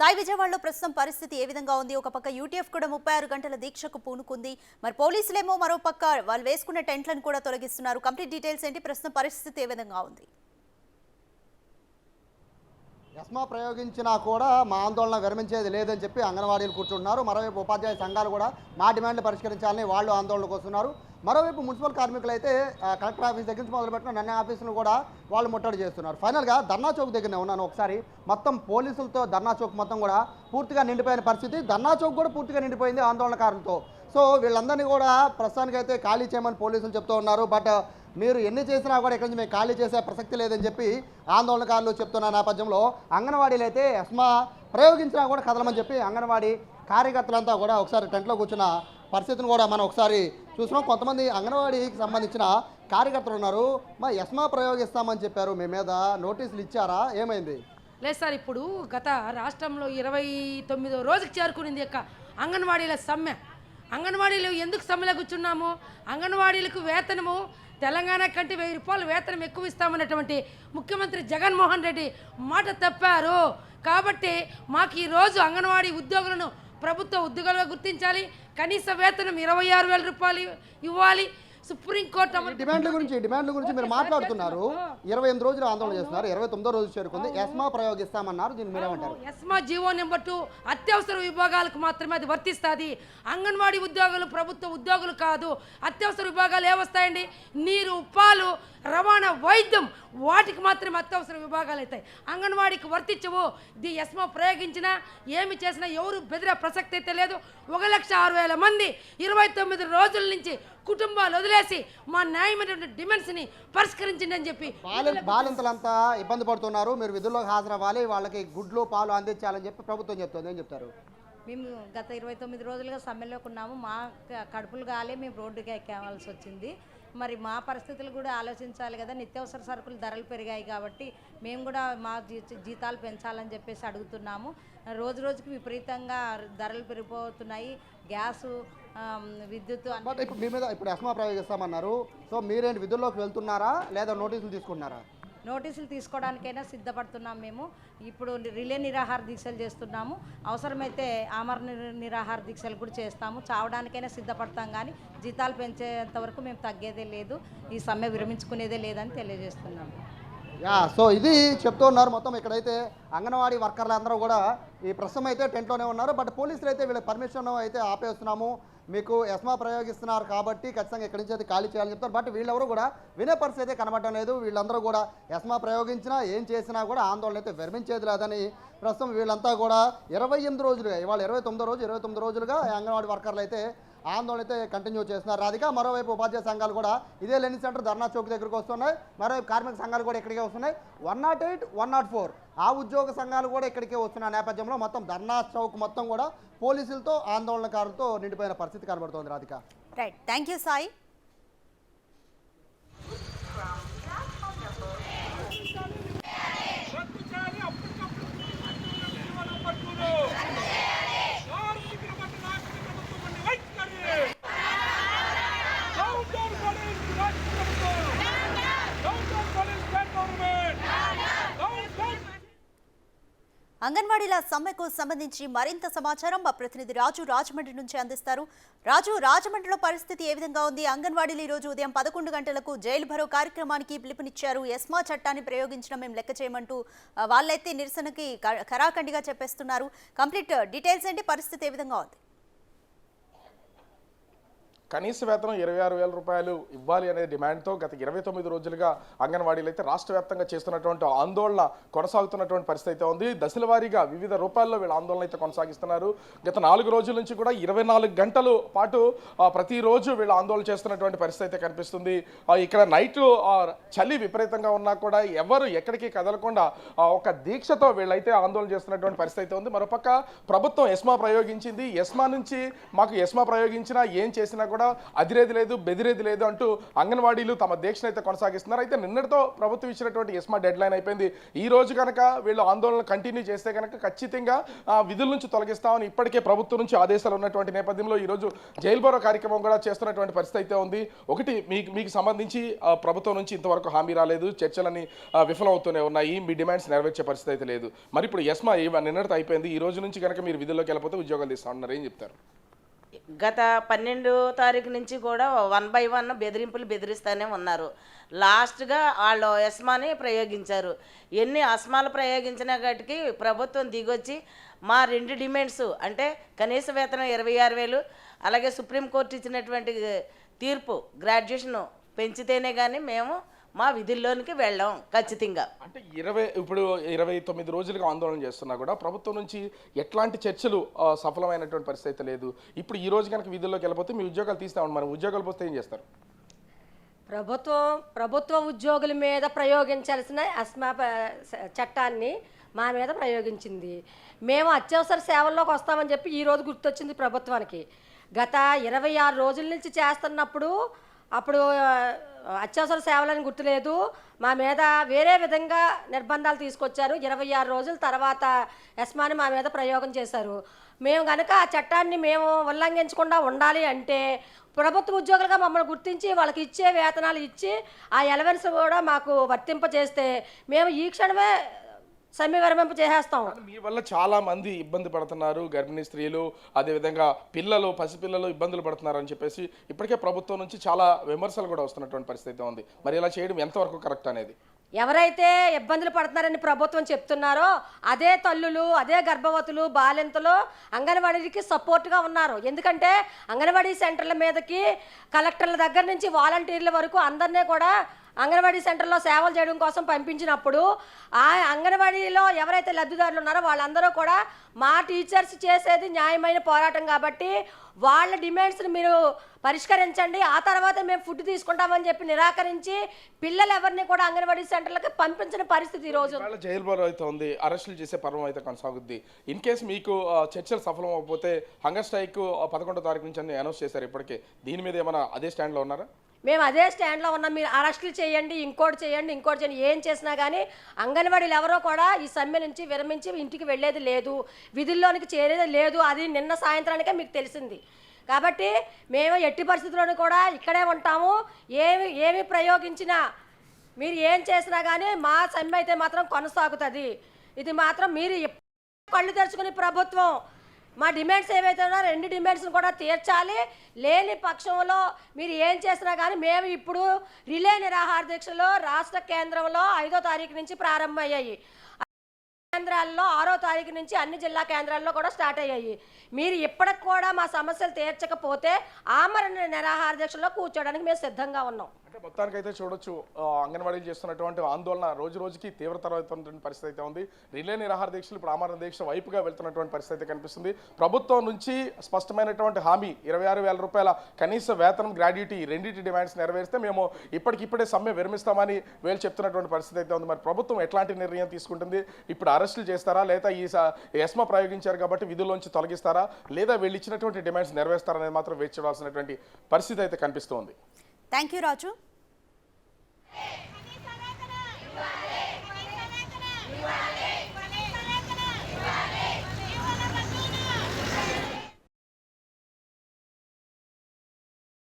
సాయి విజయవాడలో ప్రస్తుతం పరిస్థితి ఏ విధంగా ఉంది? ఒక పక్క యూటీఎఫ్ కూడా 36 గంటల దీక్షకు పూనుకుంది. మరి పోలీసులేమో మరో పక్క వాళ్ళు వేసుకున్న టెంట్లను కూడా తొలగిస్తున్నారు. కంప్లీట్ డీటెయిల్స్ ఏంటి? ప్రస్తుతం పరిస్థితి ఏ విధంగా ఉంది? ఎస్మా ప్రయోగించినా కూడా మా ఆందోళన విరమించేది లేదని చెప్పి అంగన్వాడీలు కూర్చుంటున్నారు. మరోవైపు ఉపాధ్యాయ సంఘాలు కూడా మా డిమాండ్లు పరిష్కరించాలని వాళ్ళు ఆందోళనకు వస్తున్నారు. మరోవైపు మున్సిపల్ కార్మికులు అయితే కలెక్టర్ ఆఫీస్ దగ్గర నుంచి మొదలుపెట్టిన నన్ను ఆఫీసును కూడా వాళ్ళు ముట్టడి చేస్తున్నారు. ఫైనల్గా ధర్నా చౌక్ దగ్గరనే ఉన్నాను. ఒకసారి మొత్తం పోలీసులతో ధర్నా చౌక్ మొత్తం కూడా పూర్తిగా నిండిపోయిన పరిస్థితి. ధర్నా చౌక్ కూడా పూర్తిగా నిండిపోయింది ఆందోళనకారులతో. సో వీళ్ళందరినీ కూడా ప్రస్తుతానికైతే ఖాళీ చేయమని పోలీసులు చెప్తూ ఉన్నారు. బట్ మీరు ఎన్ని చేసినా కూడా ఇక్కడి నుంచి మేము ఖాళీ చేసే ప్రసక్తి లేదని చెప్పి ఆందోళనకారులు చెప్తున్న నేపథ్యంలో అంగన్వాడీలు అయితే ఎస్మా ప్రయోగించినా కూడా కదలమని చెప్పి అంగన్వాడీ కార్యకర్తలంతా కూడా ఒకసారి టెంట్లో కూర్చున్న పరిస్థితిని కూడా మనం ఒకసారి చూసినాం. కొంతమంది అంగన్వాడీకి సంబంధించిన కార్యకర్తలు ఉన్నారు. మా ఎస్మా ప్రయోగిస్తామని చెప్పారు, మీ మీద నోటీసులు ఇచ్చారా, ఏమైంది? లేదు సార్, ఇప్పుడు గత రాష్ట్రంలో 29వ రోజుకి చేరుకునింది యొక్క అంగన్వాడీల సమ్మె. అంగన్వాడీలు ఎందుకు సమ్మెలో కూర్చున్నాము? అంగన్వాడీలకు వేతనము తెలంగాణ కంటే 1000 రూపాయలు వేతనం ఎక్కువ ఇస్తామన్నటువంటి ముఖ్యమంత్రి జగన్మోహన్ రెడ్డి మాట తప్పారు. కాబట్టి మాకు ఈరోజు అంగన్వాడీ ఉద్యోగులను ప్రభుత్వ ఉద్యోగులుగా గుర్తించాలి. కనీస వేతనం 26,000 రూపాయలు ఇవ్వాలి. సుప్రీంకోర్టు డిమాండ్ల గురించి మీరు మాట్లాడుతున్నారు. 28 రోజులు ఆందోళన చేస్తున్నారు. 29వ రోజు చేరుకుంది. ఎస్మా ప్రయోగిస్తామన్నారు. దీన్ని మీరేమంటారు? ఎస్మా జీవో నెంబర్ 2 అత్యవసర విభాగాలకు మాత్రమే అది వర్తిస్తుంది. అంగన్వాడీ ఉద్యోగులు ప్రభుత్వ ఉద్యోగులు కాదు. అత్యవసర విభాగాలు ఏవొస్తాయండి? నీరు, పాలు, రవాణా, వైద్యం, వాటికి మాత్రమే అత్యవసర విభాగాలు అవుతాయి. అంగన్వాడీకి వర్తించవు. ఇది ఎస్మా ప్రయోగించినా ఏమి చేసినా ఎవరు బెదిరే ప్రసక్తి అయితే లేదు. 1,06,000 మంది 29 రోజుల నుంచి కుటుంబాలు వదిలేసి మా న్యాయమైనటువంటి డిమాండ్స్ని పరిష్కరించండి అని చెప్పి బాలింతలంతా ఇబ్బంది పడుతున్నారు. మీరు విధుల్లోకి హాజరవ్వాలి, వాళ్ళకి గుడ్లు పాలు అందించాలని చెప్పి ప్రభుత్వం చెప్తుంది. ఏం చెప్తారు? మేము గత 29 రోజులుగా సమ్మెలోకి ఉన్నాము. మా కడుపులు గాలే మేము రోడ్డుకి ఎక్కాల్సి వచ్చింది. మరి మా పరిస్థితులు కూడా ఆలోచించాలి కదా. నిత్యావసర సరుకులు ధరలు పెరిగాయి కాబట్టి మేము కూడా మా జీతాలు పెంచాలని చెప్పేసి అడుగుతున్నాము. రోజు రోజుకి విపరీతంగా ధరలు పెరిగిపోతున్నాయి. గ్యాసు, విద్యుత్ ఇప్పుడు మీ మీద ఇప్పుడు ఎస్మా ప్రయోగిస్తామన్నారు. సో మీరేంటి విధుల్లోకి వెళ్తున్నారా లేదా నోటీసులు తీసుకుంటున్నారా? నోటీసులు తీసుకోవడానికైనా సిద్ధపడుతున్నాం. మేము ఇప్పుడు రిలే నిరాహార దీక్షలు చేస్తున్నాము. అవసరమైతే ఆమరణ నిరాహార దీక్షలు కూడా చేస్తాము. చావడానికైనా సిద్ధపడతాం, కానీ జీతాలు పెంచేంత వరకు మేము తగ్గేదే లేదు. ఈ సమ్మె విరమించుకునేదే లేదని తెలియజేస్తున్నాము. సో ఇది చెప్తూ ఉన్నారు. మొత్తం ఇక్కడైతే అంగన్వాడీ వర్కర్లు అందరూ కూడా ఈ ప్రస్తుతం అయితే టెంట్లోనే ఉన్నారు. బట్ పోలీసులు అయితే వీళ్ళకి పర్మిషన్ అయితే ఆపేస్తున్నాము, మీకు ఎస్మా ప్రయోగిస్తున్నారు కాబట్టి ఖచ్చితంగా ఇక్కడి నుంచి అయితే ఖాళీ చేయాలని చెప్తారు. బట్ వీళ్ళెవరూ కూడా వినే పరిస్థితి అయితే కనబడటం లేదు. వీళ్ళందరూ కూడా ఎస్మా ప్రయోగించినా ఏం చేసినా కూడా ఆందోళన అయితే విరమించేది లేదని ప్రస్తుతం వీళ్ళంతా కూడా 28 రోజులుగా, ఇవాళ 29 రోజులుగా అంగన్వాడీ వర్కర్లు అయితే ఆందోళన అయితే కంటిన్యూ చేస్తున్నారు. రాధిక, మరోవైపు ఉపాధ్యాయ సంఘాలు కూడా ఇదే లెనిన్ సెంటర్ ధర్నా చౌక్ దగ్గరకు వస్తున్నాయి. మరోవైపు కార్మిక సంఘాలు కూడా ఇక్కడికే వస్తున్నాయి. 108, 104 ఆ ఉద్యోగ సంఘాలు కూడా ఇక్కడికే వస్తున్న నేపథ్యంలో మొత్తం ధర్నా చౌక్ మొత్తం కూడా పోలీసులతో ఆందోళనకారులతో నిండిపోయిన పరిస్థితి కనబడుతోంది. Radhika, right, thank you Sai. అంగన్వాడీల సమ్మెకు సంబంధించి మరింత సమాచారం మా ప్రతినిధి రాజు రాజమండ్రి నుంచి అందిస్తారు. రాజు, రాజమండ్రిలో పరిస్థితి ఏ విధంగా ఉంది? అంగన్వాడీలు ఈ రోజు ఉదయం 11 గంటలకు జైలు భరో కార్యక్రమానికి పిలుపునిచ్చారు. ఎస్మా చట్టాన్ని ప్రయోగించడం మేము లెక్క చేయమంటూ వాళ్ళైతే నిరసనకి ఖరాఖండిగా చెప్పేస్తున్నారు. కంప్లీట్ డీటెయిల్స్ ఏంటి? పరిస్థితి ఏ విధంగా ఉంది? కనీస వేతనం 26,000 రూపాయలు ఇవ్వాలి అనే డిమాండ్తో గత 29 రోజులుగా అంగన్వాడీలు అయితే రాష్ట్ర వ్యాప్తంగా చేస్తున్నటువంటి ఆందోళన కొనసాగుతున్నటువంటి పరిస్థితి అయితే ఉంది. దశల వారీగా వివిధ రూపాల్లో వీళ్ళ ఆందోళన అయితే కొనసాగిస్తున్నారు. గత 4 రోజుల నుంచి కూడా 24 గంటల పాటు ప్రతిరోజు వీళ్ళు ఆందోళన చేస్తున్నటువంటి పరిస్థితి అయితే కనిపిస్తుంది. ఇక్కడ నైట్ చలి విపరీతంగా ఉన్నా కూడా ఎవరు ఎక్కడికి కదలకుండా ఒక దీక్షతో వీళ్ళైతే ఆందోళన చేస్తున్నటువంటి పరిస్థితి అయితే ఉంది. మరోపక్క ప్రభుత్వం ఎస్మా ప్రయోగించింది. ఎస్మా నుంచి మాకు ఎస్మా ప్రయోగించినా ఏం చేసినా కూడా అదిరేది లేదు బెదిరేది లేదు అంటూ అంగన్వాడీలు తమ దీక్షను అయితే కొనసాగిస్తున్నారు. అయితే నిన్నటితో ప్రభుత్వం ఇచ్చినటువంటి ఎస్మా డెడ్ లైన్ అయిపోయింది. ఈ రోజు కనుక వీళ్ళు ఆందోళన కంటిన్యూ చేస్తే కనుక ఖచ్చితంగా విధుల నుంచి తొలగిస్తామని ఇప్పటికే ప్రభుత్వం నుంచి ఆదేశాలు ఉన్నటువంటి నేపథ్యంలో ఈరోజు జైలు భరో కార్యక్రమం కూడా చేస్తున్నటువంటి పరిస్థితి అయితే ఉంది. ఒకటి మీకు సంబంధించి ప్రభుత్వం నుంచి ఇంతవరకు హామీ రాలేదు, చర్చలన్నీ విఫలమవుతూనే ఉన్నాయి, మీ డిమాండ్స్ నెరవేర్చే పరిస్థితి అయితే లేదు. మరి ఇప్పుడు ఎస్మా నిన్నటితో అయిపోయింది. ఈ రోజు నుంచి కనుక మీరు విధుల్లోకి వెళ్ళిపోతే ఉద్యోగాలు తీస్తామన్నారు, ఏం చెప్తారు? గత 12వ తారీఖు నుంచి కూడా 1 by 1 బెదిరిస్తూనే ఉన్నారు. లాస్ట్గా వాళ్ళు ఎస్మాని ప్రయోగించారు. ఎన్ని అస్మాలు ప్రయోగించినా గట్టికి ప్రభుత్వం దిగొచ్చి మా 2 డిమాండ్స్ అంటే కనీస వేతనం 26,000, అలాగే సుప్రీంకోర్టు ఇచ్చినటువంటి తీర్పు గ్రాడ్యుయేషన్ పెంచితేనే కానీ మేము మా విధుల్లోనికి వెళ్ళాం ఖచ్చితంగా. అంటే 29 రోజులుగా ఆందోళన చేస్తున్నా కూడా ప్రభుత్వం నుంచి ఎట్లాంటి చర్చలు సఫలమైనటువంటి పరిస్థితి అయితే లేదు. ఇప్పుడు ఈ రోజు కనుక విధుల్లోకి వెళ్ళిపోతే మీ ఉద్యోగాలు తీస్తామని, మరి ఉద్యోగాలు పోతే ఏం చేస్తారు? ప్రభుత్వ ఉద్యోగుల మీద ప్రయోగించాల్సిన అస్మా చట్టాన్ని మా మీద ప్రయోగించింది. మేము అత్యవసర సేవల్లోకి వస్తామని చెప్పి ఈరోజు గుర్తొచ్చింది ప్రభుత్వానికి. గత 26 రోజుల నుంచి చేస్తున్నప్పుడు అప్పుడు అత్యవసర సేవలని గుర్తులేదు, మా మీద వేరే విధంగా నిర్బంధాలు తీసుకొచ్చారు. 26 రోజుల తర్వాత ఎస్మాని మా మీద ప్రయోగం చేశారు. మేము కనుక ఆ చట్టాన్ని మేము ఉల్లంఘించకుండా ఉండాలి అంటే ప్రభుత్వ ఉద్యోగులుగా మమ్మల్ని గుర్తించి వాళ్ళకి ఇచ్చే వేతనాలు ఇచ్చి ఆ ఎలవెన్స్ కూడా మాకు వర్తింపజేస్తే మేము ఈ క్షణమే సమ్మె విరమింపు చేసేస్తాం. మీ వల్ల చాలా మంది ఇబ్బంది పడుతున్నారు, గర్భిణీ స్త్రీలు, అదేవిధంగా పిల్లలు, పసిపిల్లలు ఇబ్బందులు పడుతున్నారు అని చెప్పేసి ఇప్పటికే ప్రభుత్వం నుంచి చాలా విమర్శలు కూడా వస్తున్నటువంటి పరిస్థితి ఉంది. మరి ఇలా చేయడం ఎంతవరకు కరెక్ట్ అనేది? ఎవరైతే ఇబ్బందులు పడుతున్నారని ప్రభుత్వం చెప్తున్నారో అదే తల్లులు, అదే గర్భవతులు, బాలింతలు అంగన్వాడీకి సపోర్ట్గా ఉన్నారు. ఎందుకంటే అంగన్వాడీ సెంటర్ల మీదకి కలెక్టర్ల దగ్గర నుంచి వాలంటీర్ల వరకు అందరినీ కూడా అంగన్వాడీ సెంటర్లో సేవలు చేయడం కోసం పంపించినప్పుడు ఆ అంగన్వాడీలో ఎవరైతే లబ్ధిదారులు ఉన్నారో వాళ్ళందరూ కూడా మా టీచర్స్ చేసేది న్యాయమైన పోరాటం కాబట్టి వాళ్ళ డిమాండ్స్ని మీరు పరిష్కరించండి, ఆ తర్వాత మేము ఫుడ్ తీసుకుంటామని చెప్పి నిరాకరించి పిల్లలు ఎవరిని కూడా అంగన్వాడీ సెంటర్లకు పంపించిన పరిస్థితి ఈరోజు. జైలు భరో అయితే ఉంది, అరెస్టులు చేసే పర్వం అయితే కొనసాగుద్ది. ఇన్ కేసు మీకు చర్చలు సఫలం అవ్వకపోతే హంగర్ స్ట్రైక్ 11వ తారీఖు నుంచి అన్ని అనౌన్స్ చేశారు. ఇప్పటికే దీని మీద ఏమైనా అదే స్టాండ్లో ఉన్నారా? మేము అదే స్టాండ్లో ఉన్నాం. మీరు అరెస్టులు చేయండి, ఇంకోటి చేయండి, ఏం చేసినా కానీ అంగన్వాడీలు ఎవరో కూడా ఈ సమ్మె నుంచి విరమించి ఇంటికి వెళ్ళేది లేదు, విధుల్లోనికి చేరేది లేదు. అది నిన్న సాయంత్రానికే మీకు తెలిసింది. కాబట్టి మేము ఎట్టి పరిస్థితుల్లోనూ కూడా ఇక్కడే ఉంటాము. ఏమి ప్రయోగించినా మీరు ఏం చేసినా కానీ మా సమ్మె అయితే మాత్రం కొనసాగుతుంది. ఇది మాత్రం మీరు కళ్ళు తెరుచుకుని ప్రభుత్వం మా డిమాండ్స్ ఏవైతే ఉన్నాయో 2 డిమాండ్స్ని కూడా తీర్చాలి. లేని పక్షంలో మీరు ఏం చేసినా కానీ మేము ఇప్పుడు రిలే నిరాహార దీక్షలో రాష్ట్ర కేంద్రంలో 5వ తారీఖు నుంచి ప్రారంభమయ్యాయి. కేంద్రాల్లో 6వ తారీఖు నుంచి అన్ని జిల్లా కేంద్రాల్లో కూడా స్టార్ట్ అయ్యాయి. మీరు ఇప్పటికి కూడా మా సమస్యలు తీర్చకపోతే ఆమరణ నిరాహార దీక్షలో కూర్చోడానికి మేము సిద్ధంగా ఉన్నాం. అంటే మొత్తానికైతే చూడొచ్చు, అంగన్వాడీలు చేస్తున్నటువంటి ఆందోళన రోజు రోజుకి తీవ్రతరమైనటువంటి పరిస్థితి అయితే ఉంది. రిలే నిరాహార దీక్షలు ఇప్పుడు ఆమరణ దీక్ష వైపుగా వెళ్తున్నటువంటి పరిస్థితి అయితే కనిపిస్తుంది. ప్రభుత్వం నుంచి స్పష్టమైనటువంటి హామీ 26,000 రూపాయల కనీస వేతనం, గ్రాడ్యుటీ, రెండింటి డిమాండ్స్ నెరవేరిస్తే మేము ఇప్పటికిప్పుడే సమ్మె విరమిస్తామని వీళ్ళు చెప్తున్నటువంటి పరిస్థితి అయితే ఉంది. మరి ప్రభుత్వం ఎట్లాంటి నిర్ణయం తీసుకుంటుంది? ఇప్పుడు అరెస్టులు చేస్తారా, లేదా ఈ ఎస్మా ప్రయోగించారు కాబట్టి విధుల్లోంచి తొలగిస్తారా, లేదా వీళ్ళు ఇచ్చినటువంటి డిమాండ్స్ నెరవేరుస్తారా అనేది మాత్రం వేచి చూడాల్సినటువంటి పరిస్థితి అయితే కనిపిస్తోంది. Thank you Raju.